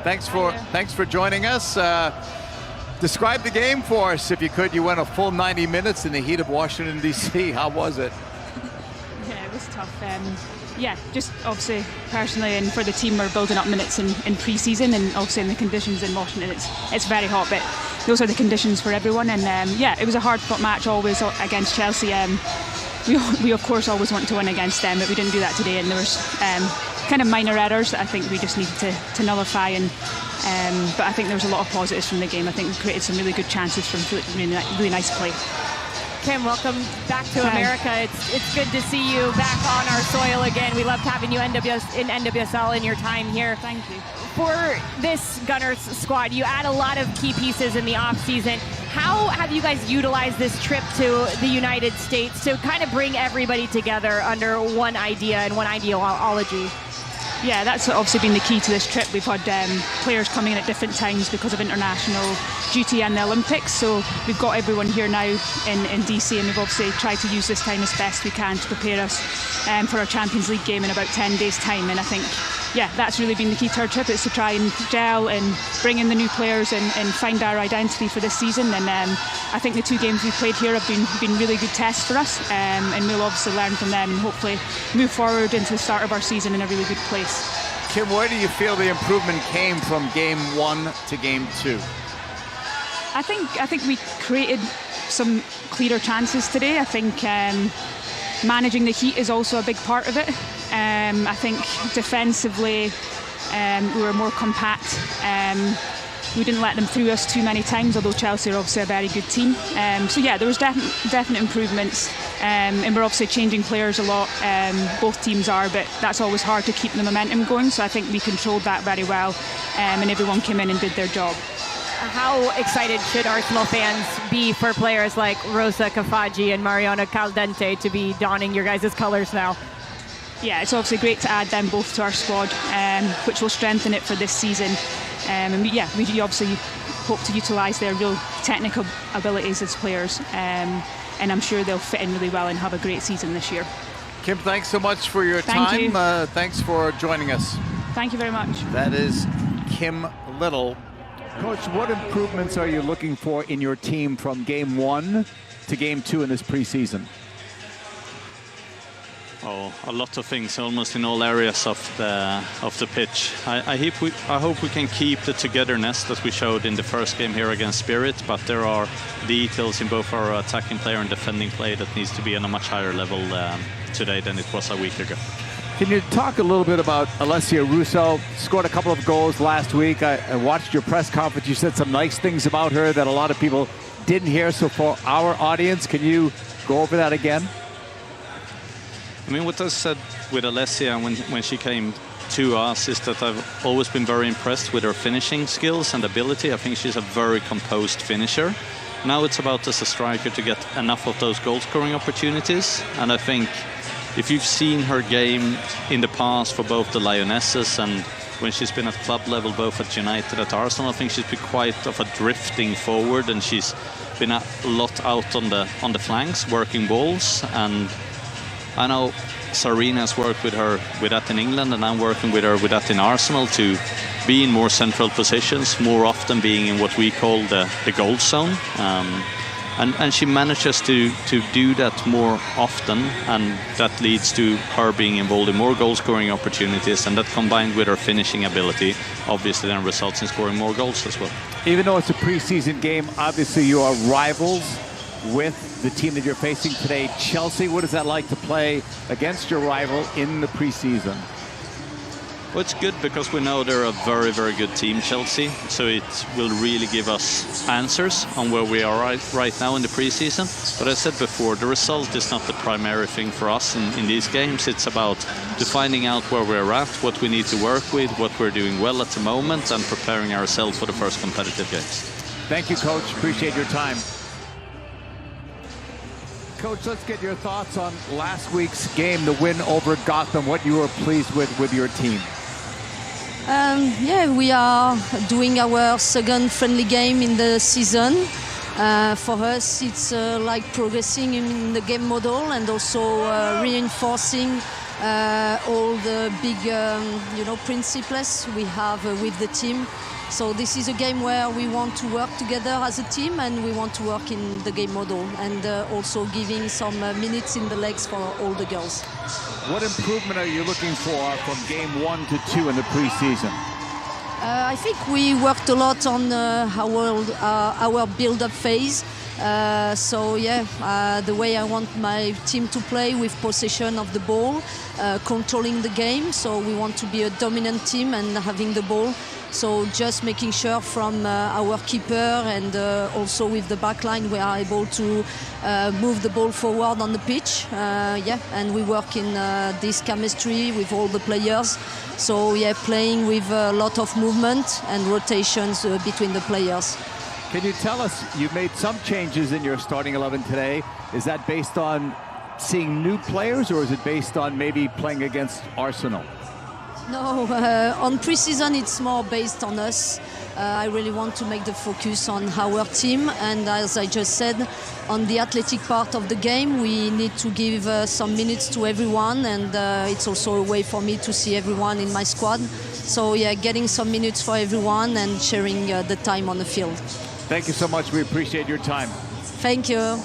Thanks for joining us. Describe the game for us, if you could. You went a full 90 minutes in the heat of Washington, D.C. How was it? Yeah, it was tough. Yeah, just obviously personally and for the team, we're building up minutes in pre-season, and obviously in the conditions in Washington, it's very hot, but those are the conditions for everyone. And yeah, it was a hard-fought match always against Chelsea. We of course always want to win against them, but we didn't do that today, and there was kind of minor errors that I think we just needed to nullify. And but I think there was a lot of positives from the game. I think we created some really good chances from really nice play. Kim, welcome back to America. It's good to see you back on our soil again. We loved having you in NWSL in your time here. Thank you. For this Gunners squad, you add a lot of key pieces in the off-season. How have you guys utilized this trip to the United States to kind of bring everybody together under one idea and one ideology? Yeah, that's obviously been the key to this trip. We've had players coming in at different times because of international duty and the Olympics. So we've got everyone here now in DC, and we've obviously tried to use this time as best we can to prepare us for our Champions League game in about 10 days' time. And I think, yeah, that's really been the key to our trip, is to try and gel and bring in the new players and find our identity for this season. And I think the two games we've played here have been really good tests for us, and we'll obviously learn from them and hopefully move forward into the start of our season in a really good place. Kim, where do you feel the improvement came from game 1 to game 2? I think we created some clearer chances today. I think managing the heat is also a big part of it. I think defensively we were more compact. We didn't let them through us too many times, although Chelsea are obviously a very good team. So yeah, there was definite improvements, and we're obviously changing players a lot. Both teams are, but that's always hard to keep the momentum going. So I think we controlled that very well, and everyone came in and did their job. How excited should Arsenal fans be for players like Rosa Kafaji and Mariana Caldente to be donning your guys' colours now? Yeah, it's obviously great to add them both to our squad, which will strengthen it for this season. And we obviously hope to utilise their real technical abilities as players, and I'm sure they'll fit in really well and have a great season this year. Kim, thanks so much for your time. Thanks for joining us. Thank you very much. That is Kim Little. Coach, what improvements are you looking for in your team from game 1 to game 2 in this preseason? Oh, a lot of things, almost in all areas of the pitch. I hope we can keep the togetherness that we showed in the first game here against Spirit, but there are details in both our attacking player and defending play that needs to be on a much higher level today than it was a week ago. Can you talk a little bit about Alessia Russo? Scored a couple of goals last week. I watched your press conference. You said some nice things about her that a lot of people didn't hear. So for our audience, can you go over that again? I mean, what I said with Alessia when she came to us is that I've always been very impressed with her finishing skills and ability. I think she's a very composed finisher. Now it's about, as a striker, to get enough of those goal-scoring opportunities. And I think if you've seen her game in the past for both the Lionesses and when she's been at club level, both at United, at Arsenal, I think she's been quite of a drifting forward, and she's been a lot out on the flanks, working balls. And I know Sarina has worked with her with that in England, and I'm working with her with that in Arsenal, to be in more central positions, more often being in what we call the goal zone. And she manages to do that more often, and that leads to her being involved in more goal-scoring opportunities, and that combined with her finishing ability obviously then results in scoring more goals as well. Even though it's a preseason game, obviously you are rivals with the team that you're facing today, Chelsea. What is that like to play against your rival in the preseason? Well, it's good because we know they're a very, very good team, Chelsea. So it will really give us answers on where we are right now in the preseason. But as I said before, the result is not the primary thing for us in these games. It's about finding out where we're at, what we need to work with, what we're doing well at the moment, and preparing ourselves for the first competitive games. Thank you, Coach. Appreciate your time. Coach, let's get your thoughts on last week's game, the win over Gotham, what you were pleased with your team. Yeah, we are doing our second friendly game in the season. For us, it's like progressing in the game model and also reinforcing all the big, principles we have with the team. So this is a game where we want to work together as a team, and we want to work in the game model, and also giving some minutes in the legs for all the girls. What improvement are you looking for from game 1 to 2 in the preseason? I think we worked a lot on our build-up phase. The way I want my team to play, with possession of the ball, controlling the game. So we want to be a dominant team and having the ball. So just making sure from our keeper and also with the back line, we are able to move the ball forward on the pitch. And we work in this chemistry with all the players. So playing with a lot of movement and rotations between the players. Can you tell us, you made some changes in your starting 11 today. Is that based on seeing new players, or is it based on maybe playing against Arsenal? No, on preseason it's more based on us. I really want to make the focus on our team, and as I just said, on the athletic part of the game, we need to give some minutes to everyone, and it's also a way for me to see everyone in my squad. So getting some minutes for everyone and sharing the time on the field. Thank you so much. We appreciate your time. Thank you.